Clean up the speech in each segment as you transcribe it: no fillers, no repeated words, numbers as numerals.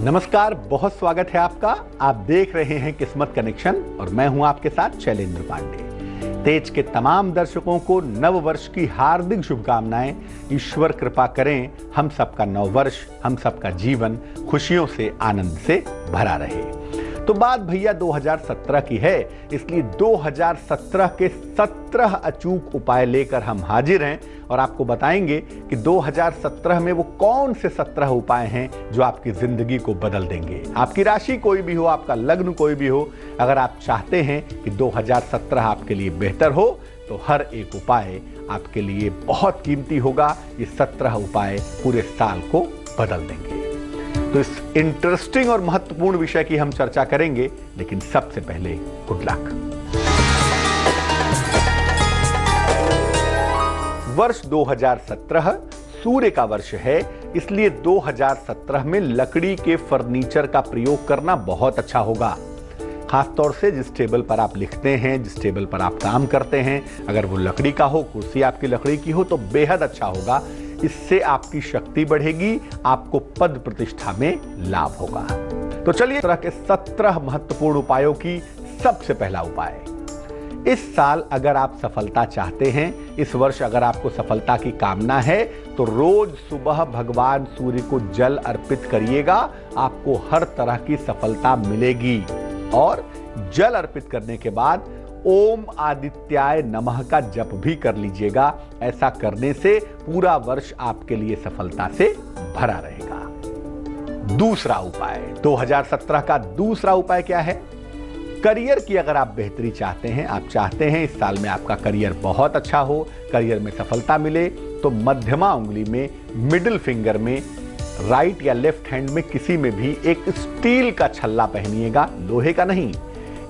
नमस्कार, बहुत स्वागत है आपका। आप देख रहे हैं किस्मत कनेक्शन और मैं हूं आपके साथ शैलेंद्र पांडे। तेज के तमाम दर्शकों को नव वर्ष की हार्दिक शुभकामनाएं। ईश्वर कृपा करें हम सबका नव वर्ष, हम सबका जीवन खुशियों से, आनंद से भरा रहे। तो बात भैया 2017 की है, इसलिए 2017 के 17 अचूक उपाय लेकर हम हाजिर हैं और आपको बताएंगे कि 2017 में वो कौन से 17 उपाय हैं जो आपकी जिंदगी को बदल देंगे। आपकी राशि कोई भी हो, आपका लग्न कोई भी हो, अगर आप चाहते हैं कि 2017 आपके लिए बेहतर हो तो हर एक उपाय आपके लिए बहुत कीमती होगा। ये 17 उपाय पूरे साल को बदल देंगे। तो इस इंटरेस्टिंग और महत्वपूर्ण विषय की हम चर्चा करेंगे, लेकिन सबसे पहले गुड लक। वर्ष 2017 सूर्य का वर्ष है, इसलिए 2017 में लकड़ी के फर्नीचर का प्रयोग करना बहुत अच्छा होगा। खासतौर से जिस टेबल पर आप लिखते हैं, जिस टेबल पर आप काम करते हैं, अगर वो लकड़ी का हो, कुर्सी आपकी लकड़ी की हो तो बेहद अच्छा होगा। इससे आपकी शक्ति बढ़ेगी, आपको पद प्रतिष्ठा में लाभ होगा। तो चलिए, इस तरह के 17 महत्वपूर्ण उपायों की सबसे पहला उपाय। इस साल अगर आप सफलता चाहते हैं, इस वर्ष अगर आपको सफलता की कामना है, तो रोज सुबह भगवान सूर्य को जल अर्पित करिएगा। आपको हर तरह की सफलता मिलेगी। और जल अर्पित करने के बाद ओम आदित्याय नमः का जप भी कर लीजिएगा। ऐसा करने से पूरा वर्ष आपके लिए सफलता से भरा रहेगा। दूसरा उपाय, 2017 का दूसरा उपाय क्या है? करियर की अगर आप बेहतरी चाहते हैं, आप चाहते हैं इस साल में आपका करियर बहुत अच्छा हो, करियर में सफलता मिले, तो मध्यमा उंगली में, मिडिल फिंगर में, राइट या लेफ्ट हैंड में किसी में भी एक स्टील का छल्ला पहनिएगा, लोहे का नहीं,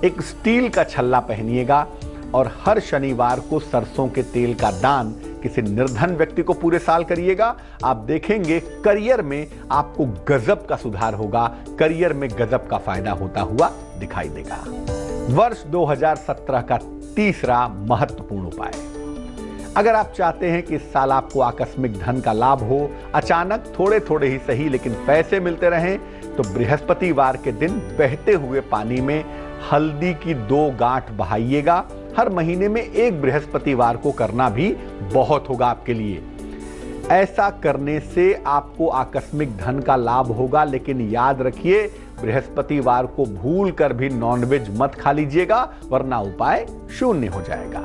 एक स्टील का छल्ला पहनिएगा। और हर शनिवार को सरसों के तेल का दान किसी निर्धन व्यक्ति को पूरे साल करिएगा। आप देखेंगे करियर में आपको गजब का सुधार होगा, करियर में गजब का फायदा होता हुआ दिखाई देगा। वर्ष 2017 का तीसरा महत्वपूर्ण उपाय, अगर आप चाहते हैं कि इस साल आपको आकस्मिक धन का लाभ हो, अचानक थोड़े थोड़े ही सही लेकिन पैसे मिलते रहें, तो बृहस्पतिवार के दिन बहते हुए पानी में हल्दी की 2 गांठ बहाइएगा। हर महीने में एक बृहस्पतिवार को करना भी बहुत होगा आपके लिए। ऐसा करने से आपको आकस्मिक धन का लाभ होगा, लेकिन याद रखिए बृहस्पतिवार को भूल कर भी नॉनवेज मत खा लीजिएगा, वरना उपाय शून्य हो जाएगा।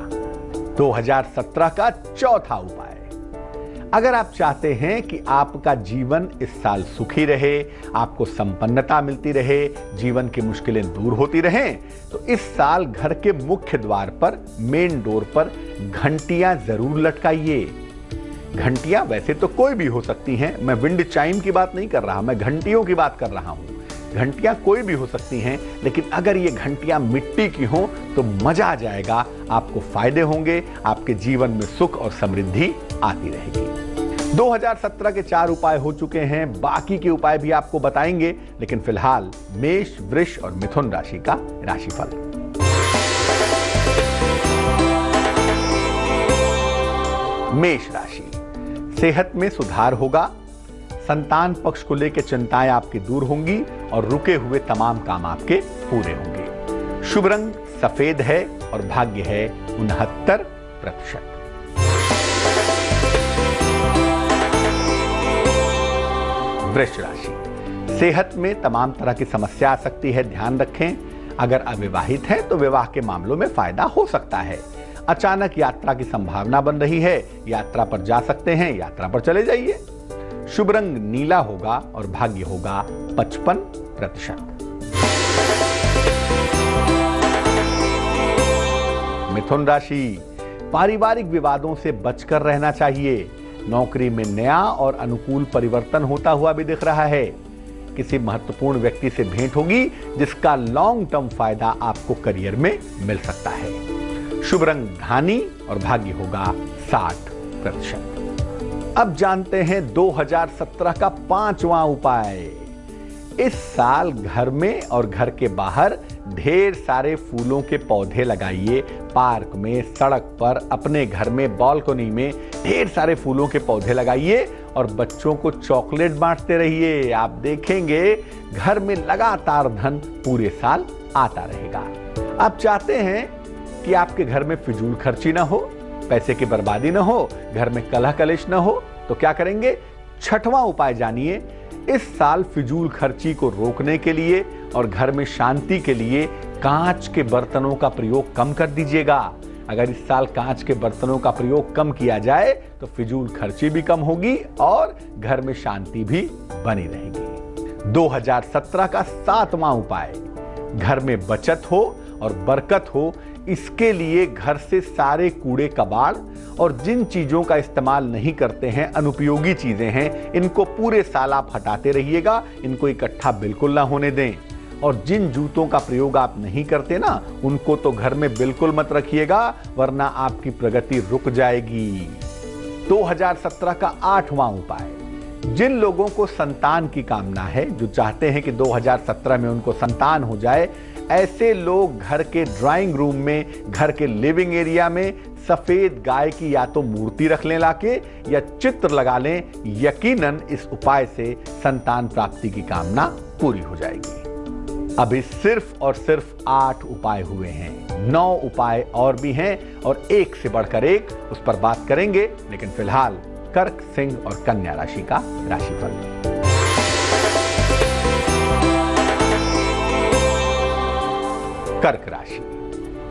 2017 का चौथा उपाय, अगर आप चाहते हैं कि आपका जीवन इस साल सुखी रहे, आपको संपन्नता मिलती रहे, जीवन की मुश्किलें दूर होती रहें, तो इस साल घर के मुख्य द्वार पर, मेन डोर पर घंटियां जरूर लटकाइए। घंटियां वैसे तो कोई भी हो सकती हैं, मैं विंड चाइम की बात नहीं कर रहा, मैं घंटियों की बात कर रहा हूं। घंटियां कोई भी हो सकती हैं, लेकिन अगर ये घंटियां मिट्टी की हों तो मजा आ जाएगा, आपको फायदे होंगे, आपके जीवन में सुख और समृद्धि आती रहेगी। 2017 के 4 उपाय हो चुके हैं, बाकी के उपाय भी आपको बताएंगे, लेकिन फिलहाल मेष, वृष और मिथुन राशि का राशिफल। मेष राशि, सेहत में सुधार होगा, संतान पक्ष को लेकर चिंताएं आपकी दूर होंगी और रुके हुए तमाम काम आपके पूरे होंगे। शुभ रंग सफेद है और भाग्य है 69%। वृष राशि, सेहत में तमाम तरह की समस्या आ सकती है, ध्यान रखें। अगर अविवाहित हैं तो विवाह के मामलों में फायदा हो सकता है। अचानक यात्रा की संभावना बन रही है, यात्रा पर जा सकते हैं, यात्रा पर चले जाइए। शुभ रंग नीला होगा और भाग्य होगा 55%। मिथुन राशि, पारिवारिक विवादों से बचकर रहना चाहिए। नौकरी में नया और अनुकूल परिवर्तन होता हुआ भी दिख रहा है। किसी महत्वपूर्ण व्यक्ति से भेंट होगी जिसका लॉन्ग टर्म फायदा आपको करियर में मिल सकता है। शुभ रंग धानी और भाग्य होगा 60%। अब जानते हैं 2017 का 5वां उपाय। इस साल घर में और घर के बाहर ढेर सारे फूलों के पौधे लगाइए। पार्क में, सड़क पर, अपने घर में, बालकनी में ढेर सारे फूलों के पौधे लगाइए और बच्चों को चॉकलेट बांटते रहिए। आप देखेंगे घर में लगातार धन पूरे साल आता रहेगा। आप चाहते हैं कि आपके घर में फिजूल खर्ची ना हो, पैसे की बर्बादी ना हो, घर में कलह कलेश ना हो, तो क्या करेंगे? छठवां उपाय जानिए। इस साल फिजूल खर्ची को रोकने के लिए और घर में शांति के लिए कांच के बर्तनों का प्रयोग कम कर दीजिएगा। अगर इस साल कांच के बर्तनों का प्रयोग कम किया जाए तो फिजूल खर्ची भी कम होगी और घर में शांति भी बनी रहेगी। 2017 का 7वां उपाय, घर में बचत हो और बरकत हो, इसके लिए घर से सारे कूड़े कबाड़ और जिन चीजों का इस्तेमाल नहीं करते हैं, अनुपयोगी चीजें हैं, इनको पूरे साल आप हटाते रहिएगा। इनको इकट्ठा बिल्कुल ना होने दें। और जिन जूतों का प्रयोग आप नहीं करते ना, उनको तो घर में बिल्कुल मत रखिएगा, वरना आपकी प्रगति रुक जाएगी। 2017 का 8वां उपाय, जिन लोगों को संतान की कामना है, जो चाहते हैं कि 2017 में उनको संतान हो जाए, ऐसे लोग घर के ड्राइंग रूम में, घर के लिविंग एरिया में सफेद गाय की या तो मूर्ति रख लें लाके या चित्र लगा लें। यकीनन इस उपाय से संतान प्राप्ति की कामना पूरी हो जाएगी। अभी सिर्फ और सिर्फ 8 उपाय हुए हैं। 9 उपाय और भी हैं और एक से बढ़कर एक, उस पर बात करेंगे। लेकिन फिलहाल कर्क, सिंह और कन्या राशि का राशिफल। कर्क राशि,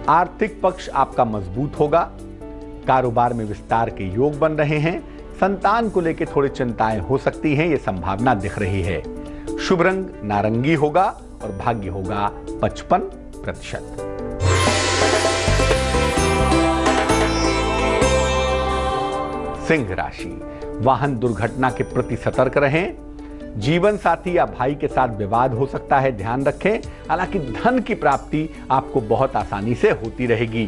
आर्थिक पक्ष आपका मजबूत होगा। कारोबार में विस्तार के योग बन रहे हैं। संतान को लेकर थोड़ी चिंताएं हो सकती हैं, यह संभावना दिख रही है। शुभ रंग नारंगी होगा और भाग्य होगा 55%। सिंह राशि, वाहन दुर्घटना के प्रति सतर्क रहें। जीवन साथी या भाई के साथ विवाद हो सकता है, ध्यान रखें। हालांकि धन की प्राप्ति आपको बहुत आसानी से होती रहेगी।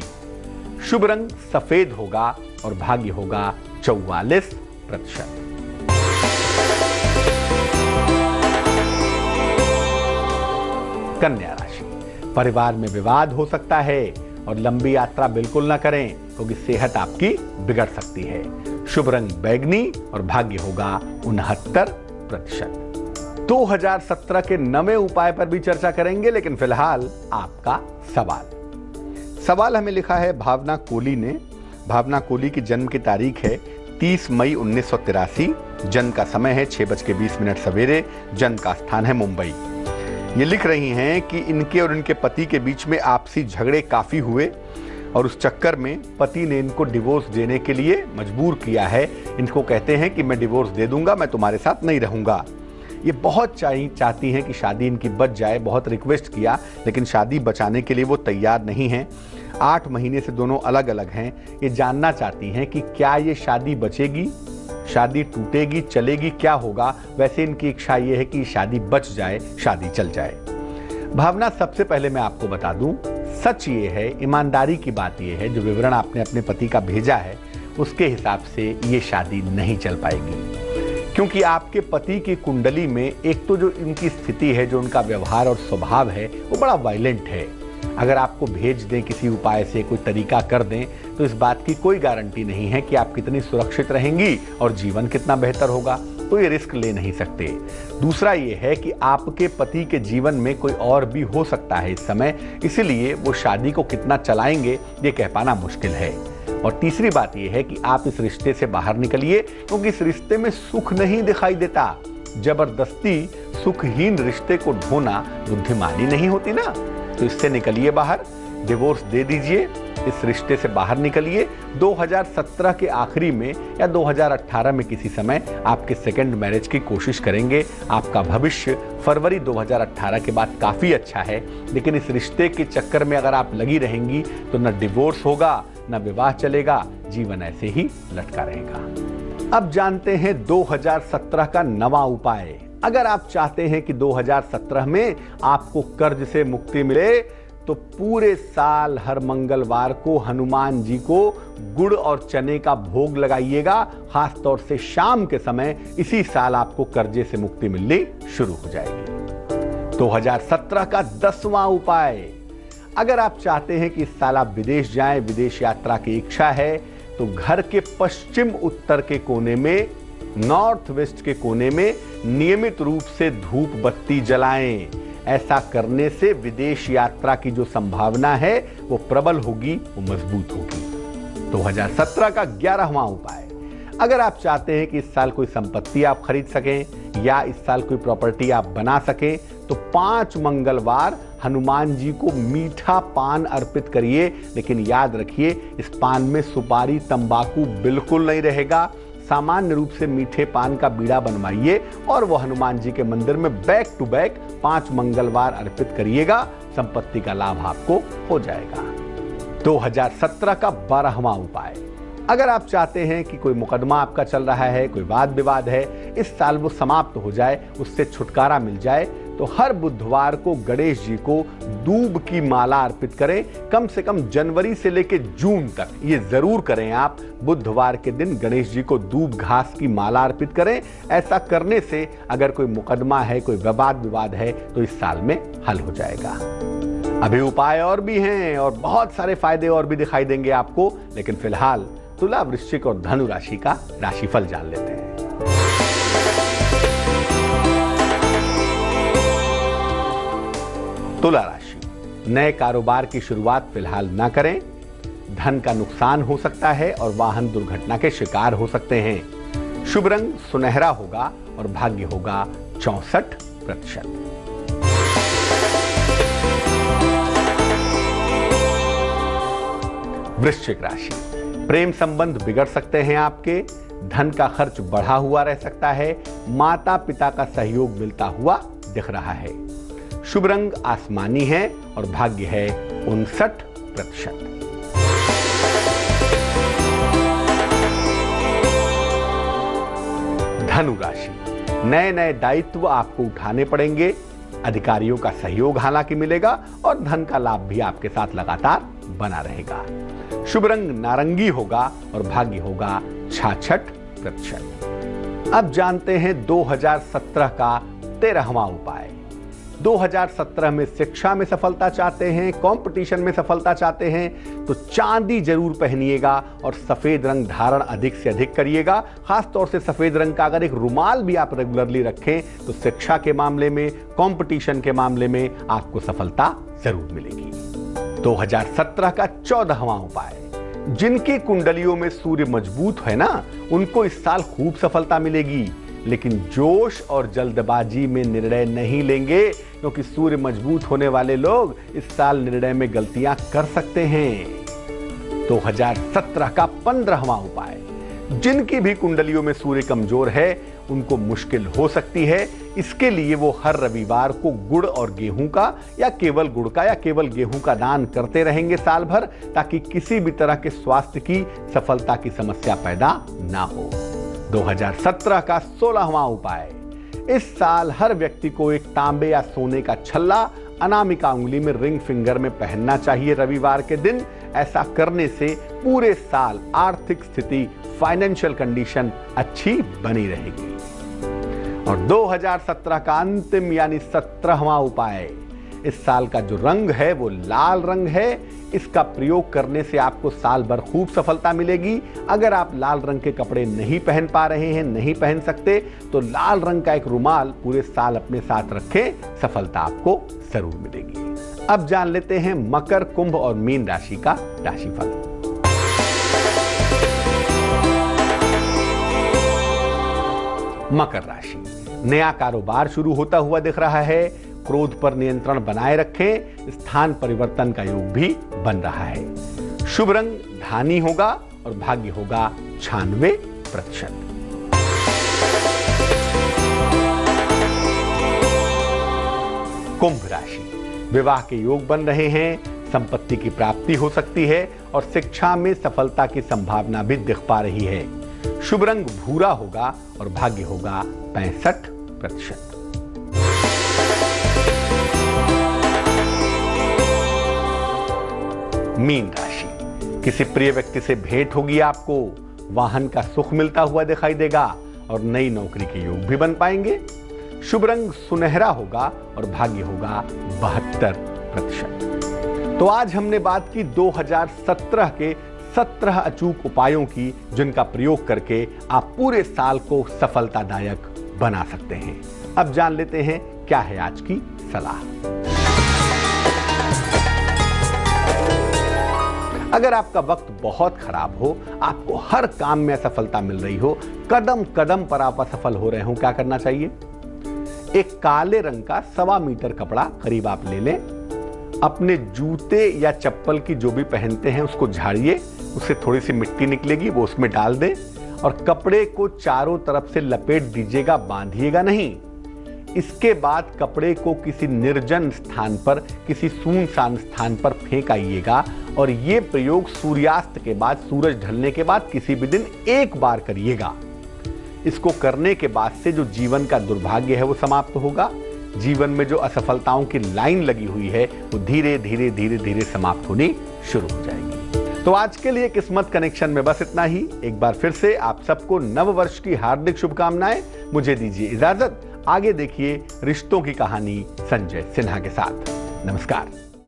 शुभ रंग सफेद होगा और भाग्य होगा 44%। कन्या राशि, परिवार में विवाद हो सकता है और लंबी यात्रा बिल्कुल ना करें, क्योंकि सेहत आपकी बिगड़ सकती है। शुभ रंग बैगनी और भाग्य होगा 69%। 2017 के 9वें उपाय पर भी चर्चा करेंगे, लेकिन फिलहाल आपका सवाल हमें लिखा है भावना कोहली ने। भावना कोहली की जन्म की तारीख है 30 मई 1983। जन्म का समय है 6:20 सवेरे। जन्म का स्थान है मुंबई। ये लिख रही हैं कि इनके और इनके पति के बीच में आपसी झगड़े काफी हुए और उस चक्कर में पति ने इनको डिवोर्स देने के लिए मजबूर किया है। इनको कहते हैं कि मैं डिवोर्स दे दूंगा, मैं तुम्हारे साथ नहीं रहूंगा। ये बहुत चाहती हैं कि शादी इनकी बच जाए, बहुत रिक्वेस्ट किया, लेकिन शादी बचाने के लिए वो तैयार नहीं हैं। 8 महीने से दोनों अलग अलग हैं। ये जानना चाहती हैं कि क्या ये शादी बचेगी, शादी टूटेगी, चलेगी, क्या होगा। वैसे इनकी इच्छा ये है कि शादी बच जाए, शादी चल जाए। भावना, सबसे पहले मैं आपको बता दूं, सच ये है, ईमानदारी की बात ये है, जो विवरण आपने अपने पति का भेजा है उसके हिसाब से ये शादी नहीं चल पाएगी। क्योंकि आपके पति की कुंडली में एक तो जो इनकी स्थिति है, जो उनका व्यवहार और स्वभाव है, वो बड़ा वायलेंट है। अगर आपको भेज दें किसी उपाय से, कोई तरीका कर दें, तो इस बात की कोई गारंटी नहीं है कि आप कितनी सुरक्षित रहेंगी और जीवन कितना बेहतर होगा। तो ये रिस्क ले नहीं सकते। दूसरा ये है कि आपके पति के जीवन में कोई और भी हो सकता है इस समय, इसीलिए वो शादी को कितना चलाएंगे ये कह पाना मुश्किल है। और तीसरी बात यह है कि आप इस रिश्ते से बाहर निकलिए, क्योंकि इस रिश्ते में सुख नहीं दिखाई देता। जबरदस्ती सुखहीन रिश्ते को ढोना बुद्धिमानी नहीं होती ना। तो इससे निकलिए बाहर, डिवोर्स दे दीजिए, इस रिश्ते से बाहर निकलिए। 2017 के आखिरी में या 2018 में किसी समय आपके सेकंड मैरिज की कोशिश करेंगे। आपका भविष्य फरवरी 2018 के बाद काफी अच्छा है, लेकिन इस रिश्ते के चक्कर में अगर आप लगी रहेंगी तो न डिवोर्स होगा, न विवाह चलेगा, जीवन ऐसे ही लटका रहेगा। अब जानते हैं 2017 का 9वां उपाय। अगर आप चाहते हैं कि 2017 में आपको कर्ज से मुक्ति मिले, तो पूरे साल हर मंगलवार को हनुमान जी को गुड़ और चने का भोग लगाइएगा। खास तौर से शाम के समय इसी साल आपको कर्जे से मुक्ति मिलनी शुरू हो जाएगी। 2017 का 10वां उपाय, अगर आप चाहते हैं कि इस साल आप विदेश जाएं, विदेश यात्रा की इच्छा है, तो घर के पश्चिम उत्तर के कोने में नॉर्थ वेस्ट के कोने में नियमित रूप से धूप बत्ती जलाएं। ऐसा करने से विदेश यात्रा की जो संभावना है वो प्रबल होगी, वो मजबूत होगी। 2017 का 11वां उपाय, अगर आप चाहते हैं कि इस साल कोई संपत्ति आप खरीद सकें या इस साल कोई प्रॉपर्टी आप बना सकें, तो 5 मंगलवार हनुमान जी को मीठा पान अर्पित करिए। लेकिन याद रखिए, इस पान में सुपारी तंबाकू बिल्कुल नहीं रहेगा। सामान्य रूप से मीठे पान का बीड़ा बनवाइए और वो हनुमान जी के मंदिर में बैक टू बैक 5 मंगलवार अर्पित करिएगा। संपत्ति का लाभ आपको हो जाएगा। 2017 का 12वां उपाय, अगर आप चाहते हैं कि कोई मुकदमा आपका चल रहा है, कोई वाद विवाद है, इस साल वो समाप्त हो जाए, उससे छुटकारा मिल जाए, तो हर बुधवार को गणेश जी को दूब की माला अर्पित करें। कम से कम जनवरी से लेकर जून तक ये जरूर करें आप। बुधवार के दिन गणेश जी को दूब घास की माला अर्पित करें। ऐसा करने से अगर कोई मुकदमा है, कोई वाद विवाद है, तो इस साल में हल हो जाएगा। अभी उपाय और भी हैं और बहुत सारे फायदे और भी दिखाई देंगे आपको, लेकिन फिलहाल तुला, वृश्चिक और धनु राशि का राशिफल जान लेते हैं। तुला राशि, नए कारोबार की शुरुआत फिलहाल ना करें। धन का नुकसान हो सकता है और वाहन दुर्घटना के शिकार हो सकते हैं। शुभ रंग सुनहरा होगा और भाग्य होगा 64%। वृश्चिक राशि, प्रेम संबंध बिगड़ सकते हैं आपके। धन का खर्च बढ़ा हुआ रह सकता है। माता पिता का सहयोग मिलता हुआ दिख रहा है। शुभ रंग आसमानी है और भाग्य है 59%। धनु राशि, नए नए दायित्व आपको उठाने पड़ेंगे। अधिकारियों का सहयोग हालांकि मिलेगा और धन का लाभ भी आपके साथ लगातार बना रहेगा। शुभ रंग नारंगी होगा और भाग्य होगा 66%। अब जानते हैं 2017 का 13वां उपाय। 2017 में शिक्षा में सफलता चाहते हैं, कंपटीशन में सफलता चाहते हैं, तो चांदी जरूर पहनिएगा और सफेद रंग धारण अधिक से अधिक करिएगा। खासतौर से सफेद रंग का अगर एक रुमाल भी आप रेगुलरली रखें तो शिक्षा के मामले में, कंपटीशन के मामले में आपको सफलता जरूर मिलेगी। 2017 का 14वां उपाय, जिनकी कुंडलियों में सूर्य मजबूत है ना, उनको इस साल खूब सफलता मिलेगी। लेकिन जोश और जल्दबाजी में निर्णय नहीं लेंगे, क्योंकि सूर्य मजबूत होने वाले लोग इस साल निर्णय में गलतियां कर सकते हैं। 2017 का 15वां उपाय, जिनकी भी कुंडलियों में सूर्य कमजोर है, उनको मुश्किल हो सकती है। इसके लिए वो हर रविवार को गुड़ और गेहूं का या केवल गुड़ का या केवल गेहूं का दान करते रहेंगे साल भर, ताकि किसी भी तरह के स्वास्थ्य की, सफलता की समस्या पैदा ना हो। 2017 का 16वां उपाय, इस साल हर व्यक्ति को एक तांबे या सोने का छल्ला अनामिका उंगली में, रिंग फिंगर में पहनना चाहिए रविवार के दिन। ऐसा करने से पूरे साल आर्थिक स्थिति, फाइनेंशियल कंडीशन अच्छी बनी रहेगी। और 2017 का अंतिम यानी 17वां उपाय, इस साल का जो रंग है वो लाल रंग है। इसका प्रयोग करने से आपको साल भर खूब सफलता मिलेगी। अगर आप लाल रंग के कपड़े नहीं पहन पा रहे हैं, नहीं पहन सकते, तो लाल रंग का एक रुमाल पूरे साल अपने साथ रखें, सफलता आपको जरूर मिलेगी। अब जान लेते हैं मकर, कुंभ और मीन राशि का राशिफल। मकर राशि, नया कारोबार शुरू होता हुआ दिख रहा है। क्रोध पर नियंत्रण बनाए रखें। स्थान परिवर्तन का योग भी बन रहा है। शुभ रंग धानी होगा और भाग्य होगा 96%। कुंभ राशि, विवाह के योग बन रहे हैं। संपत्ति की प्राप्ति हो सकती है और शिक्षा में सफलता की संभावना भी दिख पा रही है। शुभ रंग भूरा होगा और भाग्य होगा 65%। मीन राशि, किसी प्रिय व्यक्ति से भेंट होगी आपको। वाहन का सुख मिलता हुआ दिखाई देगा और नई नौकरी के योग भी बन पाएंगे। शुभ रंग सुनहरा होगा और भाग्य होगा 72%। तो आज हमने बात की 2017 के 17 अचूक उपायों की, जिनका प्रयोग करके आप पूरे साल को सफलतादायक बना सकते हैं। अब जान लेते हैं क्या है आज की सलाह। अगर आपका वक्त बहुत खराब हो, आपको हर काम में असफलता मिल रही हो, कदम कदम पर आप असफल हो रहे हो, क्या करना चाहिए? एक काले रंग का 1.25 मीटर कपड़ा करीब आप ले लें, अपने जूते या चप्पल की जो भी पहनते हैं उसको झाड़िए, उससे थोड़ी सी मिट्टी निकलेगी, वो उसमें डाल दें और कपड़े को चारों तरफ से लपेट दीजिएगा, बांधिएगा नहीं। इसके बाद कपड़े को किसी निर्जन स्थान पर, किसी सुनसान स्थान पर फेंक आइएगा और ये प्रयोग सूर्यास्त के बाद, सूरज ढलने के बाद किसी भी दिन एक बार करिएगा। इसको करने के बाद से जो जीवन का दुर्भाग्य है वो समाप्त होगा। जीवन में जो असफलताओं की लाइन लगी हुई है वो धीरे धीरे धीरे धीरे समाप्त होनी शुरू हो जाएगी। तो आज के लिए किस्मत कनेक्शन में बस इतना ही। एक बार फिर से आप सबको नव वर्ष की हार्दिक शुभकामनाएं। मुझे दीजिए इजाजत। आगे देखिए रिश्तों की कहानी संजय सिन्हा के साथ। नमस्कार।